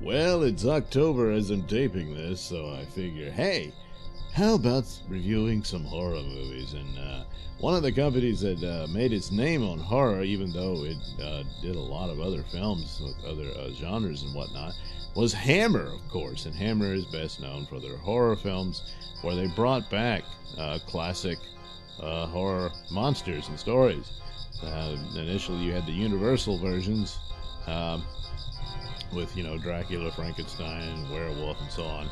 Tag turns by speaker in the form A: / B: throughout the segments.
A: Well, it's October as I'm taping this, so I figure, hey, how about reviewing some horror movies? And one of the companies that made its name on horror, even though it did a lot of other films with other genres and whatnot, was Hammer, of course. And Hammer is best known for their horror films, where they brought back classic horror monsters and stories. Initially, you had the Universal versions. With, Dracula, Frankenstein, Werewolf, and so on,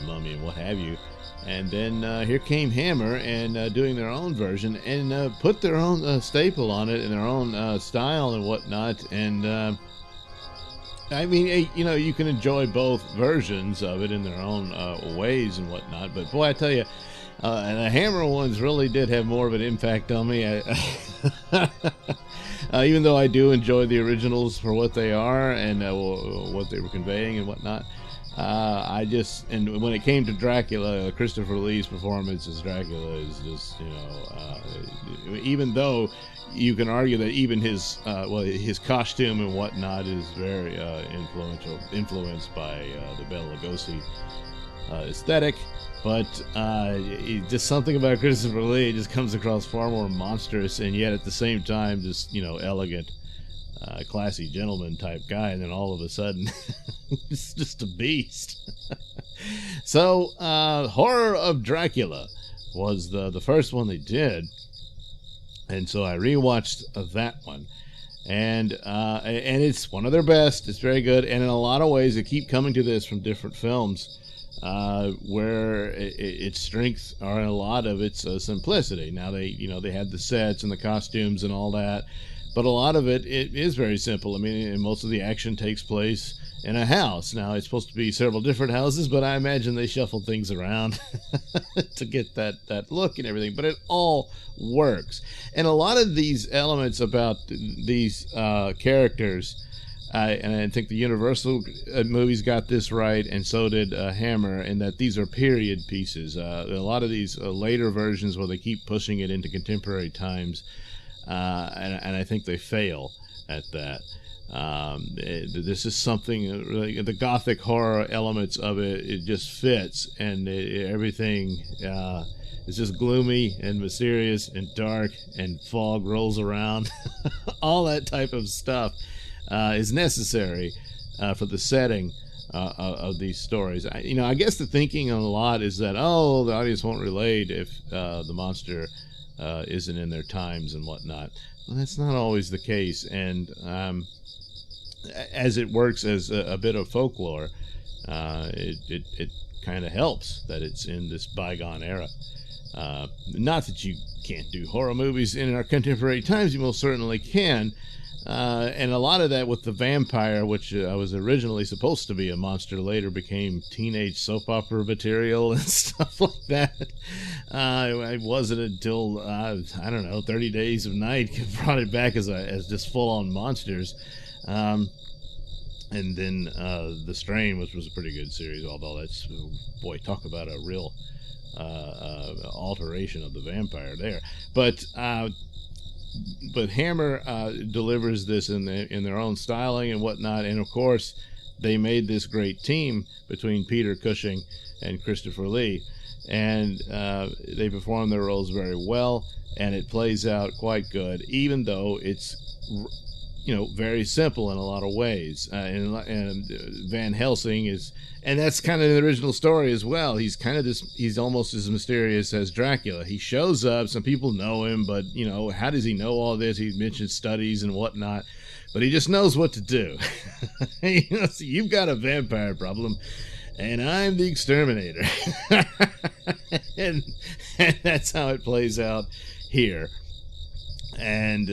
A: Mummy, and what have you. And then here came Hammer and doing their own version and put their own staple on it and their own style and whatnot. And I mean, you can enjoy both versions of it in their own ways and whatnot. But boy, I tell you, and the Hammer ones really did have more of an impact on me. Even though I do enjoy the originals for what they are and what they were conveying and whatnot, and when it came to Dracula, Christopher Lee's performance as Dracula is just, even though you can argue that even his costume and whatnot is very influenced by the Bela Lugosi aesthetic. But just something about Christopher Lee just comes across far more monstrous and yet at the same time just, elegant, classy gentleman type guy. And then all of a sudden, it's just a beast. So, Horror of Dracula was the first one they did. And so I rewatched that one. And it's one of their best. It's very good. And in a lot of ways, they keep coming to this from different films. Where its strengths are in a lot of its simplicity. Now they had the sets and the costumes and all that, but a lot of it is very simple. I mean, and most of the action takes place in a house. Now it's supposed to be several different houses, but I imagine they shuffled things around to get that look and everything. But it all works, and a lot of these elements about these characters. And I think the Universal movies got this right, and so did Hammer, in that these are period pieces. A lot of these later versions where they keep pushing it into contemporary times, and I think they fail at that. This is something, really, the gothic horror elements of it just fits, and everything is just gloomy and mysterious and dark, and fog rolls around. All that type of stuff. Is necessary for the setting of these stories. I guess the thinking on a lot is that, the audience won't relate if the monster isn't in their times and whatnot. Well, that's not always the case, and as it works as a bit of folklore, it kind of helps that it's in this bygone era. Not that you can't do horror movies in our contemporary times, you most certainly can. And a lot of that with the vampire, which was originally supposed to be a monster, later became teenage soap opera material and stuff like that. It wasn't until, 30 Days of Night brought it back as just full-on monsters. And then The Strain, which was a pretty good series, although that's, talk about a real alteration of the vampire there. But Hammer delivers this in their own styling and whatnot, and of course they made this great team between Peter Cushing and Christopher Lee, and they perform their roles very well, and it plays out quite good, even though it's very simple in a lot of ways. And Van Helsing is, and that's kind of the original story as well. He's he's almost as mysterious as Dracula. He shows up, some people know him, but how does he know all this? He mentions studies and whatnot, but he just knows what to do. So you've got a vampire problem, and I'm the exterminator. and that's how it plays out here. And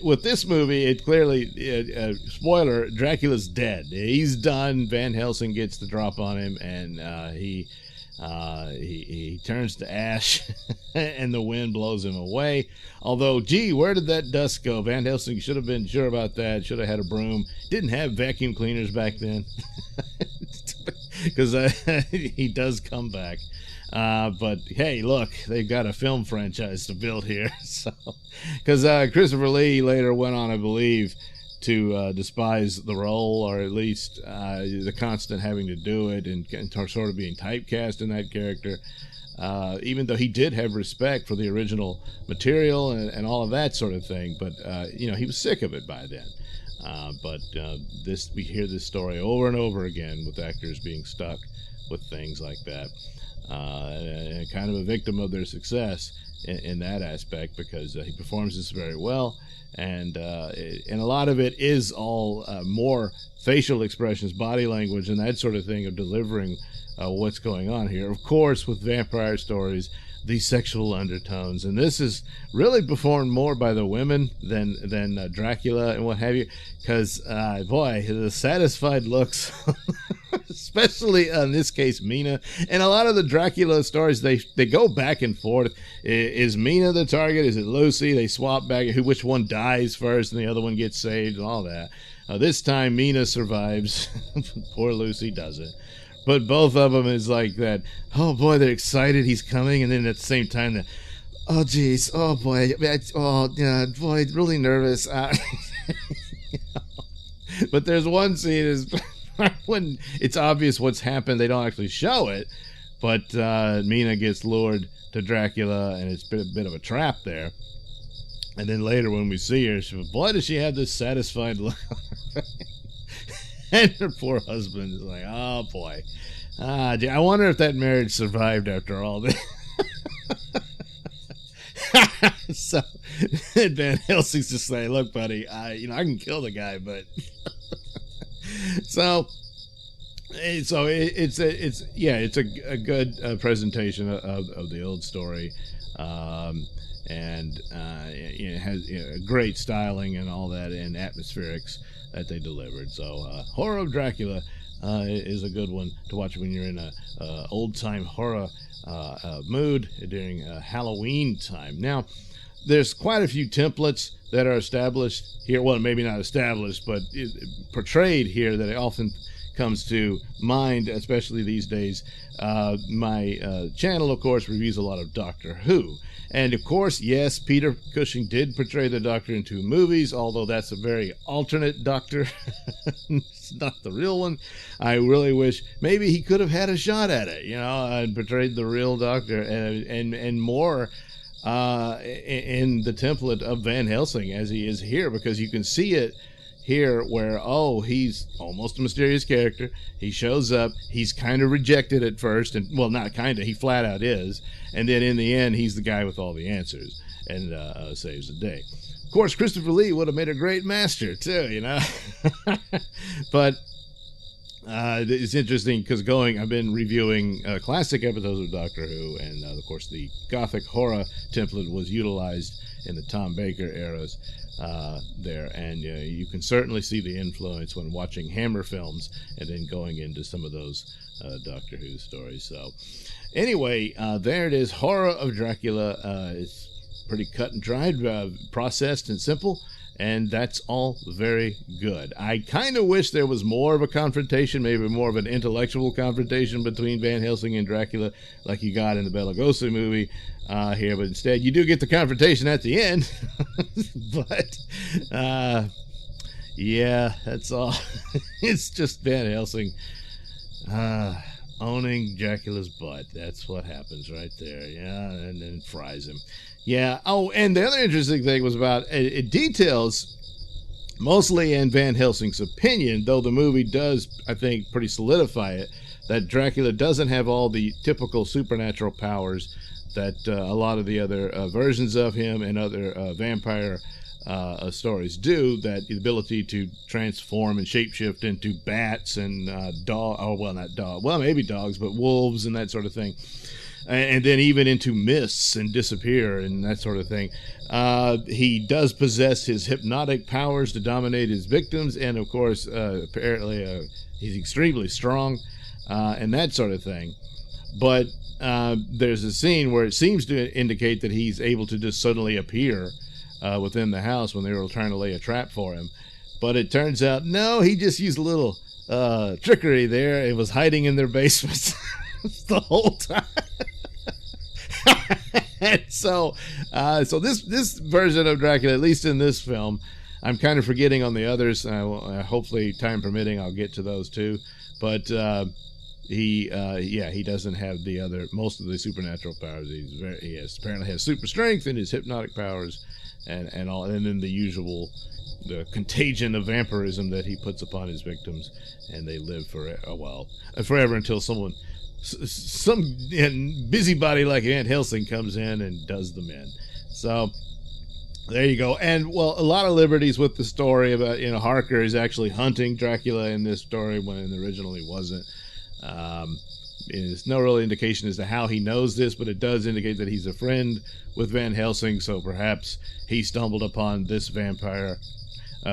A: with this movie, it clearly, spoiler, Dracula's dead. He's done. Van Helsing gets the drop on him, and he turns to ash, and the wind blows him away. Although, where did that dust go? Van Helsing should have been sure about that. Should have had a broom. Didn't have vacuum cleaners back then, because he does come back. But hey, look, they've got a film franchise to build here. So, because Christopher Lee later went on, I believe, to despise the role, or at least the constant having to do it and sort of being typecast in that character. Even though he did have respect for the original material and all of that sort of thing, but he was sick of it by then. But we hear this story over and over again with actors being stuck with things like that, and kind of a victim of their success in that aspect, because he performs this very well, and a lot of it is all more facial expressions, body language, and that sort of thing of delivering what's going on here. Of course, with vampire stories, these sexual undertones, and this is really performed more by the women than Dracula and what have you, because boy, the satisfied looks especially in this case Mina, and a lot of the Dracula stories, they go back and forth. Is Mina the target? Is it Lucy? They swap back which one dies first and the other one gets saved and all that. This time Mina survives. Poor Lucy doesn't. But both of them is like that, oh boy, they're excited he's coming, and then at the same time, oh geez, oh boy, oh yeah, boy, really nervous. But there's one scene is when it's obvious what's happened. They don't actually show it, but Mina gets lured to Dracula, and it's been a bit of a trap there. And then later when we see her, boy, does she have this satisfied look. And her poor husband is like, oh boy. I wonder if that marriage survived after all this. So Van Helsing's just saying, look, buddy, I can kill the guy, but so it's a good presentation of the old story, and it has great styling and all that, and atmospherics that they delivered. So Horror of Dracula is a good one to watch when you're in a old-time horror mood during Halloween time. Now, there's quite a few templates that are established here. Well, maybe not established, but portrayed here that often comes to mind, especially these days. My channel, of course, reviews a lot of Doctor Who. And, of course, yes, Peter Cushing did portray the Doctor in 2 movies, although that's a very alternate Doctor. It's not the real one. I really wish maybe he could have had a shot at it, and portrayed the real Doctor and more in the template of Van Helsing as he is here, because you can see it here where, he's almost a mysterious character. He shows up. He's kind of rejected at first, and well, not kind of. He flat out is. And then in the end, he's the guy with all the answers and saves the day. Of course, Christopher Lee would have made a great master too, But it's interesting because I've been reviewing classic episodes of Doctor Who, and of course the Gothic horror template was utilized in the Tom Baker eras there, and you can certainly see the influence when watching Hammer films and then going into some of those Doctor Who stories. So anyway, there it is, Horror of Dracula. It's pretty cut and dried, processed and simple, and that's all very good. I kind of wish there was more of a confrontation, maybe more of an intellectual confrontation between Van Helsing and Dracula like you got in the Bela Lugosi movie here, but instead you do get the confrontation at the end. But yeah, that's all. It's just Van Helsing owning Dracula's butt. That's what happens right there. Yeah, and then fries him. Yeah. Oh, and the other interesting thing was about it details, mostly in Van Helsing's opinion, though the movie does, I think, pretty solidify it, that Dracula doesn't have all the typical supernatural powers that a lot of the other versions of him and other vampire stories do, that the ability to transform and shapeshift into bats and maybe dogs, but wolves and that sort of thing. And then even into mists and disappear and that sort of thing. He does possess his hypnotic powers to dominate his victims, and of course, apparently he's extremely strong and that sort of thing. But there's a scene where it seems to indicate that he's able to just suddenly appear within the house when they were trying to lay a trap for him. But it turns out, no, he just used a little trickery there. It was hiding in their basements the whole time. And so this version of Dracula, at least in this film, I'm kind of forgetting on the others. Hopefully, time permitting, I'll get to those too. But he doesn't have most of the supernatural powers. He apparently has super strength and his hypnotic powers, and all, and then the contagion of vampirism that he puts upon his victims, and they live forever until some busybody like Van Helsing comes in and does them in. So there you go. And well, a lot of liberties with the story about, Harker is actually hunting Dracula in this story when in the original he wasn't. There's no real indication as to how he knows this, but it does indicate that he's a friend with Van Helsing, so perhaps he stumbled upon this vampire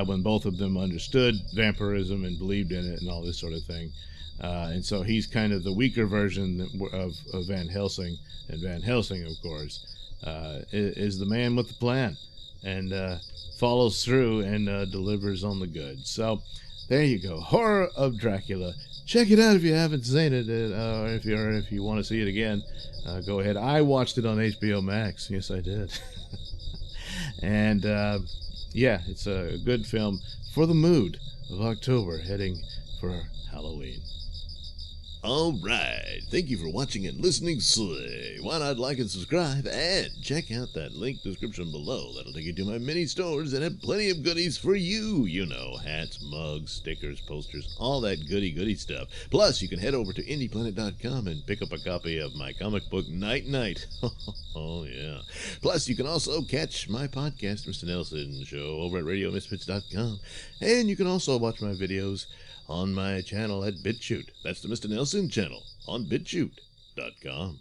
A: when both of them understood vampirism and believed in it and all this sort of thing. And so he's kind of the weaker version of Van Helsing. And Van Helsing, of course, is the man with the plan and follows through and delivers on the goods. So there you go. Horror of Dracula. Check it out if you haven't seen it, or if you want to see it again, go ahead. I watched it on HBO Max. Yes, I did. And yeah, it's a good film for the mood of October, heading for Halloween. Alright, thank you for watching and listening. Why not like and subscribe, and check out that link description below. That'll take you to my mini stores and have plenty of goodies for you. Hats, mugs, stickers, posters, all that goody stuff. Plus, you can head over to indieplanet.com and pick up a copy of my comic book Night Night. Oh yeah. Plus, you can also catch my podcast, Mr Nailsin Show, over at radiomisfits.com. And you can also watch my videos on my channel at BitChute. That's the Mr Nailsin channel on BitChute.com.